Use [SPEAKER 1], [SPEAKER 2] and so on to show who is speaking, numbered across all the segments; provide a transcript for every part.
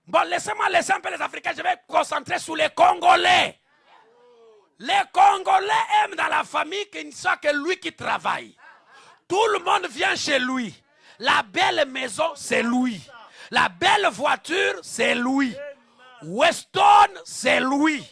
[SPEAKER 1] Bon, laissez-moi laisser un peu les Africains. Je vais me concentrer sur les Congolais. Les Congolais aiment dans la famille qu'il ne soit que lui qui travaille. Tout le monde vient chez lui. La belle maison, c'est lui. La belle voiture, c'est lui. Weston, c'est lui.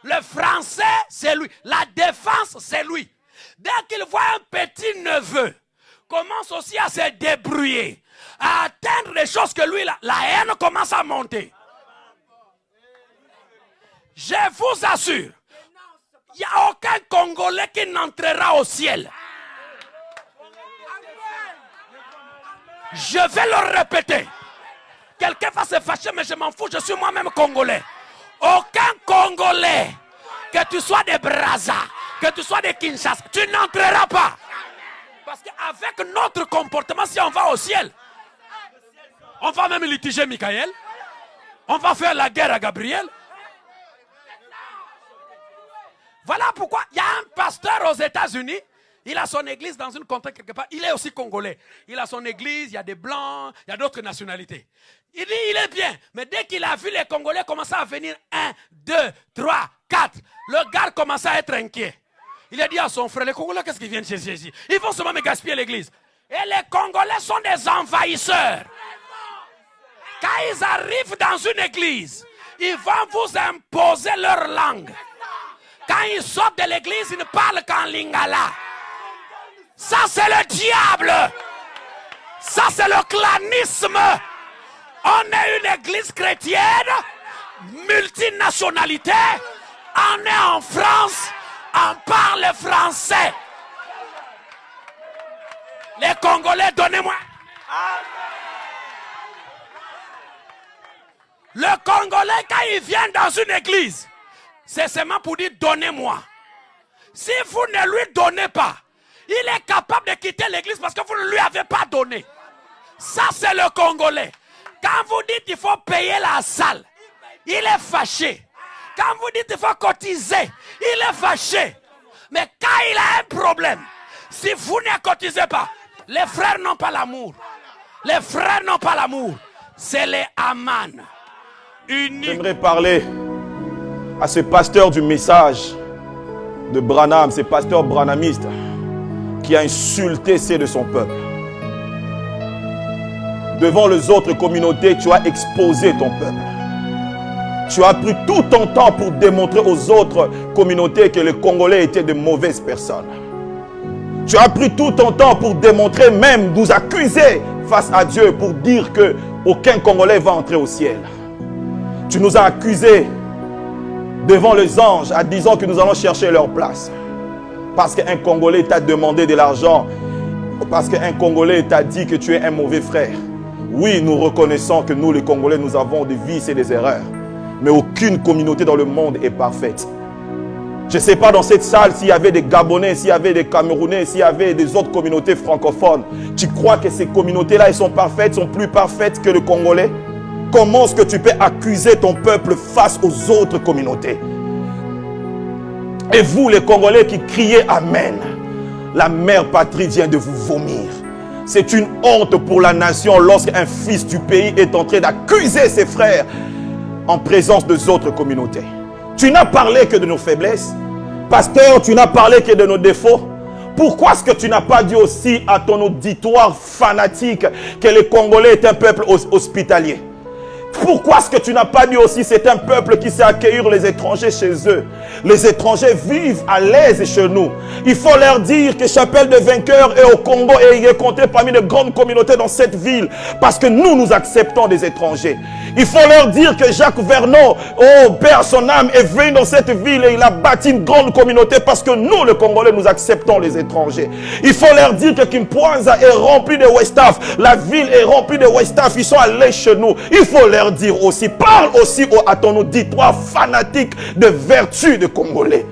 [SPEAKER 1] Le français, c'est lui. La défense, c'est lui. Dès qu'il voit un petit neveu, commence aussi à se débrouiller, à atteindre des choses que lui, la haine commence à monter. Je vous assure, il n'y a aucun Congolais qui n'entrera au ciel. Je vais le répéter. Quelqu'un va se fâcher, mais je m'en fous, je suis moi-même Congolais. Aucun Congolais, que tu sois de Brazza, que tu sois de Kinshasa, tu n'entreras pas. Parce qu'avec notre comportement, si on va au ciel, on va même litiger Michael, on va faire la guerre à Gabriel. Voilà pourquoi il y a un pasteur aux États-Unis, il a son église dans une contrée quelque part, il est aussi congolais. Il a son église, il y a des blancs, il y a d'autres nationalités. Il dit, il est bien, mais dès qu'il a vu les Congolais commencer à venir 1, 2, 3, 4, le gars commence à être inquiet. Il a dit à son frère, les Congolais, qu'est-ce qu'ils viennent chez Jésus? Ils vont seulement me gaspiller l'église. Et les Congolais sont des envahisseurs. Quand ils arrivent dans une église, ils vont vous imposer leur langue. Quand ils sortent de l'église, ils ne parlent qu'en lingala. Ça, c'est le diable. Ça, c'est le clanisme. On est une église chrétienne, multinationalité. On est en France, on parle français. Les Congolais, donnez-moi. Le Congolais, quand il vient dans une église, c'est seulement pour dire donnez-moi. Si vous ne lui donnez pas, il est capable de quitter l'église parce que vous ne lui avez pas donné. Ça, c'est le Congolais. Quand vous dites qu'il faut payer la salle, il est fâché. Quand vous dites qu'il faut cotiser, il est fâché. Mais quand il a un problème, si vous ne cotisez pas, les frères n'ont pas l'amour. Les frères n'ont pas l'amour. C'est les Aman.
[SPEAKER 2] J'aimerais parler à ce pasteur du message de Branham, ce pasteur branhamiste qui a insulté ceux de son peuple. Devant les autres communautés, tu as exposé ton peuple. Tu as pris tout ton temps pour démontrer aux autres communautés que les Congolais étaient de mauvaises personnes. Tu as pris tout ton temps pour démontrer, même nous accuser face à Dieu, pour dire qu'aucun Congolais va entrer au ciel. Tu nous as accusés devant les anges en disant que nous allons chercher leur place. Parce qu'un Congolais t'a demandé de l'argent. Parce qu'un Congolais t'a dit que tu es un mauvais frère. Oui, nous reconnaissons que nous les Congolais, nous avons des vices et des erreurs. Mais aucune communauté dans le monde est parfaite. Je ne sais pas dans cette salle s'il y avait des Gabonais, s'il y avait des Camerounais, s'il y avait des autres communautés francophones. Tu crois que ces communautés-là, elles sont parfaites, sont plus parfaites que le Congolais? Comment est-ce que tu peux accuser ton peuple face aux autres communautés? Et vous, les Congolais qui criez Amen, la mère patrie vient de vous vomir. C'est une honte pour la nation lorsqu'un fils du pays est en train d'accuser ses frères en présence des autres communautés. Tu n'as parlé que de nos faiblesses. Pasteur, tu n'as parlé que de nos défauts. Pourquoi est-ce que tu n'as pas dit aussi à ton auditoire fanatique que les Congolais est un peuple hospitalier? Pourquoi est-ce que tu n'as pas dit aussi c'est un peuple qui sait accueillir les étrangers chez eux? Les étrangers vivent à l'aise chez nous. Il faut leur dire que Chapelle de Vainqueurs est au Congo et il est compté parmi de grandes communautés dans cette ville parce que nous acceptons des étrangers. Il faut leur dire que Jacques Vernon, oh Père son âme, est venu dans cette ville et il a bâti une grande communauté parce que nous, les Congolais, nous acceptons les étrangers. Il faut leur dire que Kimpwanza est rempli de Westaf. La ville est remplie de Westaf. Ils sont allés chez nous. Il faut leur dire aussi, parle aussi à ton auditoire fanatique de vertu de Congolais.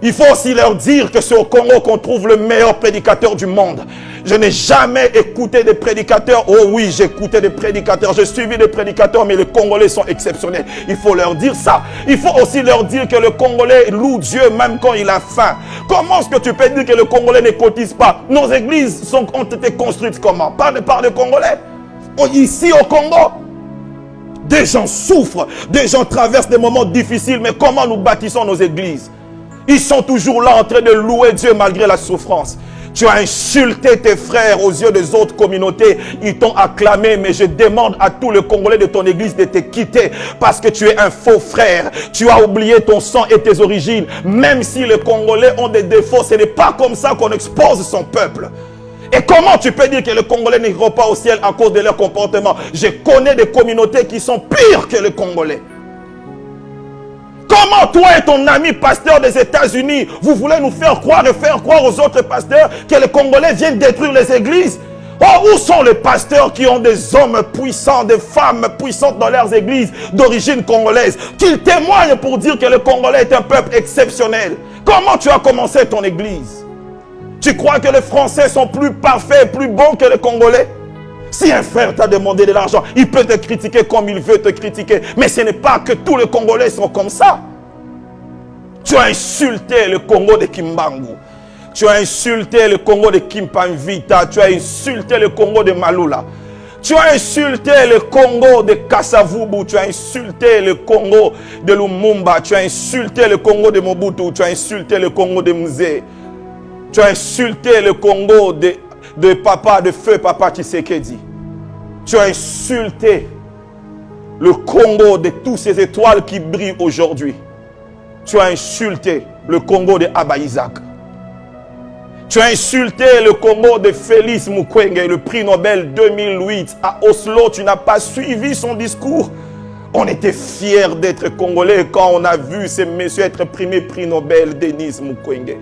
[SPEAKER 2] Il faut aussi leur dire que c'est au Congo qu'on trouve le meilleur prédicateur du monde. Je n'ai jamais écouté des prédicateurs. Oh oui, j'ai écouté des prédicateurs. J'ai suivi des prédicateurs, mais les Congolais sont exceptionnels. Il faut leur dire ça. Il faut aussi leur dire que le Congolais loue Dieu même quand il a faim. Comment est-ce que tu peux dire que le Congolais ne cotise pas? Nos églises ont été construites comment? Par les Congolais. Ici au Congo, des gens souffrent, des gens traversent des moments difficiles, mais comment nous bâtissons nos églises? Ils sont toujours là en train de louer Dieu malgré la souffrance. Tu as insulté tes frères aux yeux des autres communautés. Ils t'ont acclamé, mais je demande à tous les Congolais de ton église de te quitter parce que tu es un faux frère. Tu as oublié ton sang et tes origines. Même si les Congolais ont des défauts, ce n'est pas comme ça qu'on expose son peuple. Et comment tu peux dire que les Congolais n'iront pas au ciel à cause de leur comportement? Je connais des communautés qui sont pires que les Congolais. Comment toi et ton ami pasteur des États-Unis, vous voulez nous faire croire et faire croire aux autres pasteurs que les Congolais viennent détruire les églises? Oh, où sont les pasteurs qui ont des hommes puissants, des femmes puissantes dans leurs églises d'origine congolaise, qu'ils témoignent pour dire que le Congolais est un peuple exceptionnel? Comment tu as commencé ton église? Tu crois que les Français sont plus parfaits et plus bons que les Congolais? Si un frère t'a demandé de l'argent, il peut te critiquer comme il veut te critiquer. Mais ce n'est pas que tous les Congolais sont comme ça. Tu as insulté le Congo de Kimbangu. Tu as insulté le Congo de Kimpanvita. Tu as insulté le Congo de Malula. Tu as insulté le Congo de Kasavubu. Tu as insulté le Congo de Lumumba. Tu as insulté le Congo de Mobutu. Tu as insulté le Congo de Mzee. Tu as insulté le Congo de feu papa Tshisekedi. Tu as insulté le Congo de toutes ces étoiles qui brillent aujourd'hui. Tu as insulté le Congo de Abba Isaac. Tu as insulté le Congo de Félix Mukwege, le prix Nobel 2008 à Oslo. Tu n'as pas suivi son discours. On était fiers d'être Congolais quand on a vu ces messieurs être primés prix Nobel, Denis Mukwege.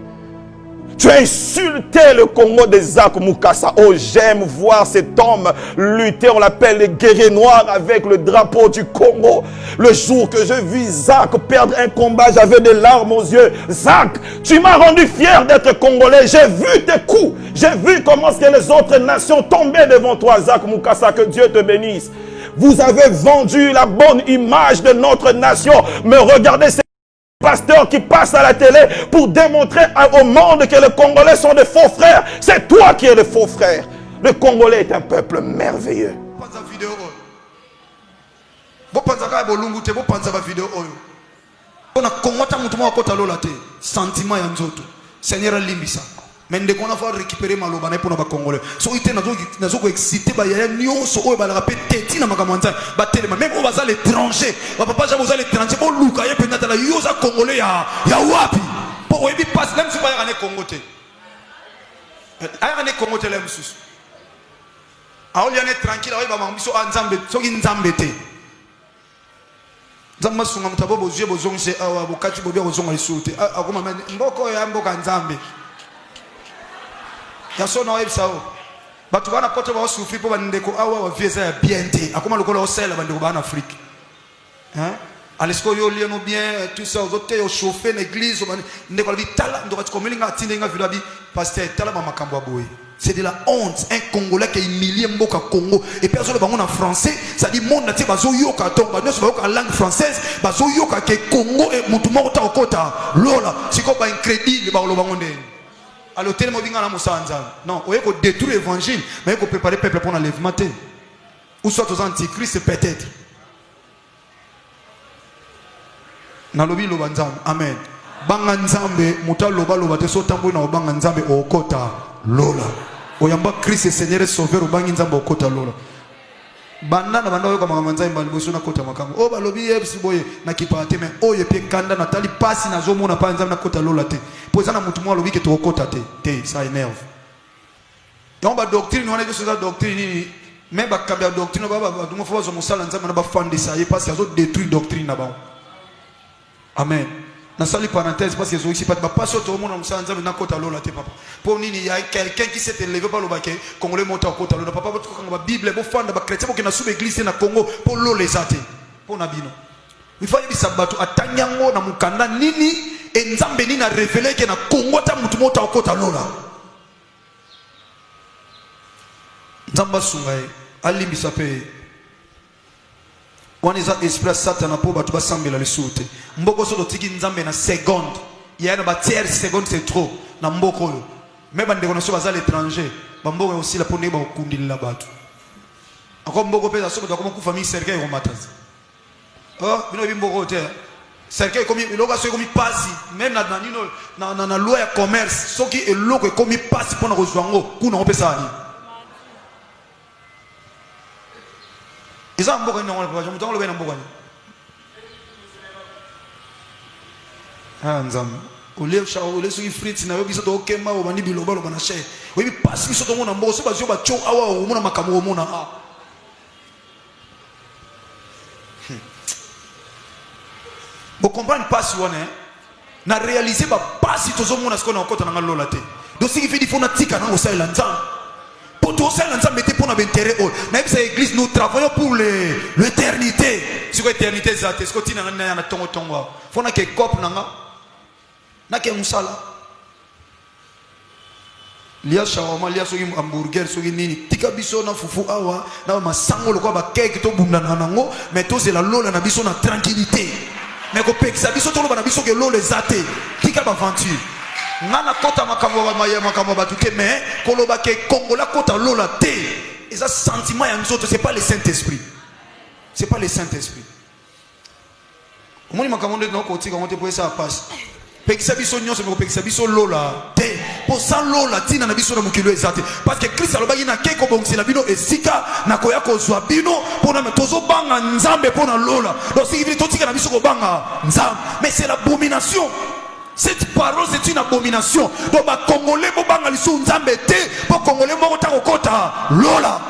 [SPEAKER 2] Tu as insulté le Congo de Zach Mukasa. Oh, j'aime voir cet homme lutter. On l'appelle le guerrier noir avec le drapeau du Congo. Le jour que je vis Zach perdre un combat, j'avais des larmes aux yeux. Zach, tu m'as rendu fier d'être Congolais. J'ai vu tes coups. J'ai vu comment que les autres nations tombaient devant toi, Zach Mukasa. Que Dieu te bénisse. Vous avez vendu la bonne image de notre nation. Mais regardez ces pasteurs qui passent à la télé pour démontrer au monde que les Congolais sont des faux frères. C'est toi qui es le faux frère. Le Congolais est un peuple merveilleux.
[SPEAKER 3] Seigneur limbisa. Mais dès qu'on a fait récupérer ma lobane pour nos Congolais. So ite nazo ko excité ba ya nyonso oyo ba la petite na makamanza ba telema même on va à l'étranger. Ba papa ja à l'étranger bo luka ye penata la yoza Congolais ya wapi. Po webi passe même si ba ya ne Congo te. Aya ne Congo te lem susu. A oli ane tranquille oyo ba mambiso anzambe so ki nzambe te. Nzamba sunga mutabo bozwe bozongse awa bokati bobia bozonga lisute. Akoma mboko ya mboka nzambe. Yaso na webisa o batu bana kote ba souffrir po bandeko awa wa vieza ya bien te akoma lokola osela bandeko bana Afrique hein alesko yo lieno bien tout ça aux autres yo chauffer l'église ndeko la bitala ndo bati komelinga tindenga vilabi pasteur tala ba makambo boye. C'est de la honte un Congolais qui est humilié mboka Congo et personne bango en français ça dit monde na ti bazo yoka tomba nyo so ba langue française bazo yoka ke Congo et mutu moko ta okota lola siko ba incrédible ba lo bango ndeni. Alors, non, on peut détruire l'évangile, mais on peut préparer le peuple pour l'enlèvement. Ou soit aux antichrist, peut-être. Nalobi lobanzam, amen. Banganzambe, muta loba loba te sotambo na banganzambe okota lola. Oyamba Christ Seigneur sauveur banganzambe okota lola. Bandana banda yo kama manzai mbaliboso na kota makango. O balobi FC boye na kipate mais oye pe kanda na tali pasi na zomo na panza na kota lola te. Pozana mutu mwa lobi ke to kota te ça énerve. Donc ba doctrine wana je ça doctrine mais ba kabya doctrine ba ba dumo fo zo musala nzama na ba fandi ça parce que zo détruire doctrine na ba. Amen. Na sali parenthèse parce que zo ici pas pas so to mo na musala nzama na kota lola te papa. Pour nini il y a quelqu'un qui s'est élevé par le baquet congolais monta kota lola papa ko ba bible bo fanda ba chrétien ko na sous église na Congo pour lo les athées pour na bino. Il faut dire sabatu atanyango na mukanda nini et nzambe nini na révéler que na Congo ta mutu monta kota lola. Nzamba sungai alimbisa pe waniza express satana po batu basambela lisute mboko so dotiki nzambe na seconde ya na ba tiers seconde c'est trop na mboko yo même bande kono so baza l'étranger bamboko aussi la pone ba okundila batu encore mboko pesa soko doit comment ku famille cercueil au matas oh bino bimboko te cercueil comme loka so comme passe même na loi ya commerce soki eloko comme passe pour na kozwango kuna opesa ani isa mboko ni ngona bajo mutango lobe na mboko ni nzam ole soki frites na yo biso to kema o bani biloba lo bana che oyi passe biso to mona mboko so bazio ba cho awa o mona makambo o mona vous comprenez pas si on est na réaliser pas si tout le monde a ce qu'on a encore dans la lola. Donc ce qui fait qu'il faut na tika na osa elanzam. Pour tout ça elanzam mettez pour na intérêt all. Même cette église nous travaillons pour l'éternité. C'est quoi l'éternité ça? Est-ce que tu n'as rien à tongo tongo? Faut na que cop na que musala. Lia shawarma lia sogi hamburger sogi nini tika biso na fufu awa na masango lokwa ba cake to bunda na nango mais to c'est la lola na biso na tranquillité. Mais ko pekisa biso to loba na biso ke lola ezate tika ba aventure ngana kota makambo batuke mais ko loba ke kongola kota lola te et ça sentiment ya nzoto c'est pas le Saint-Esprit, c'est pas le Saint-Esprit. Omoni makambo nde noko tika ngote po esa passe pekisa biso nyonso me ko pekisa biso lola te pour ça lola tina na biso na mukilo ezate parce que Christ alobaki na keko bongisi la bino esika na koya ko zwa bino pona tozo banga nzambe pona lola donc si vite totika na biso ko banga nzambe mais c'est l'abomination. Cette parole c'est une abomination. Donc ba congolais bo banga liso nzambe te po congolais moko ta kokota lola.